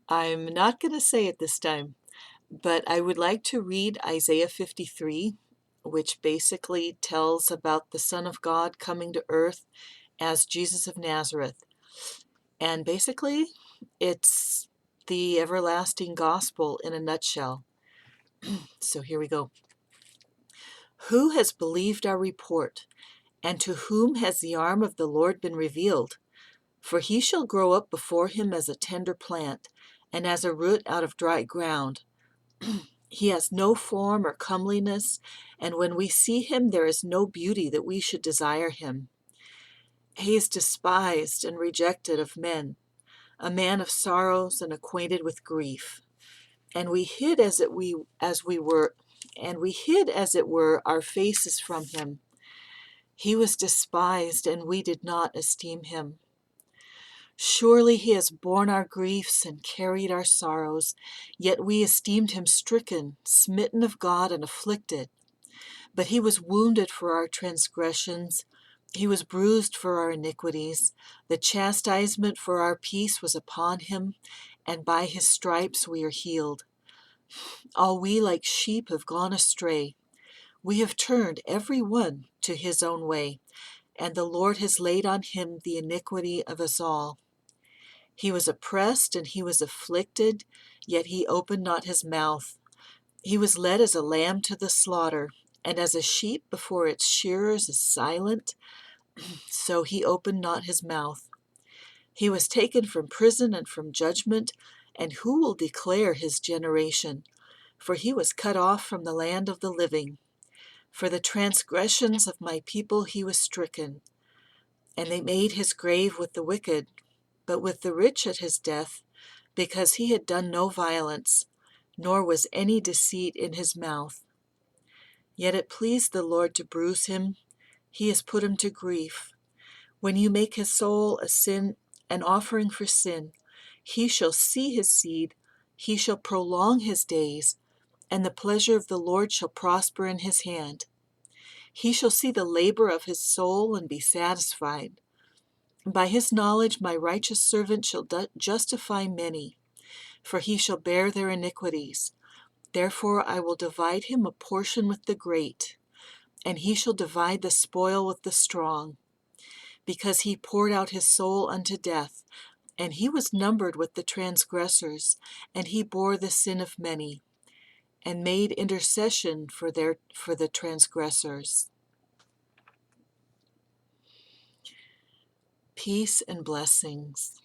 I'm not going to say it this time, but I would like to read Isaiah 53, which basically tells about the Son of God coming to earth as Jesus of Nazareth. And basically, it's the everlasting gospel in a nutshell. So here we go. Who has believed our report, and to whom has the arm of the Lord been revealed? For he shall grow up before him as a tender plant, and as a root out of dry ground. He has no form or comeliness, and when we see him, there is no beauty that we should desire him. He is despised and rejected of men, a man of sorrows and acquainted with grief. And we hid as it were our faces from him. He was despised, and we did not esteem him. Surely he has borne our griefs and carried our sorrows, yet we esteemed him stricken, smitten of God, and afflicted. But he was wounded for our transgressions, he was bruised for our iniquities. The chastisement for our peace was upon him, and by his stripes we are healed. All we like sheep have gone astray. We have turned every one to his own way, and the Lord has laid on him the iniquity of us all. He was oppressed and he was afflicted, yet he opened not his mouth. He was led as a lamb to the slaughter, and as a sheep before its shearers is silent, so he opened not his mouth. He was taken from prison and from judgment, and who will declare his generation? For he was cut off from the land of the living. For the transgressions of my people he was stricken. And they made his grave with the wicked, but with the rich at his death, because he had done no violence, nor was any deceit in his mouth. Yet it pleased the Lord to bruise him. He has put him to grief. When you make his soul an offering for sin, he shall see his seed, he shall prolong his days, and the pleasure of the Lord shall prosper in his hand. He shall see the labor of his soul and be satisfied. By his knowledge my righteous servant shall justify many, for he shall bear their iniquities. Therefore I will divide him a portion with the great, and he shall divide the spoil with the strong, because he poured out his soul unto death, and he was numbered with the transgressors, and he bore the sin of many, and made intercession for the transgressors. Peace and blessings.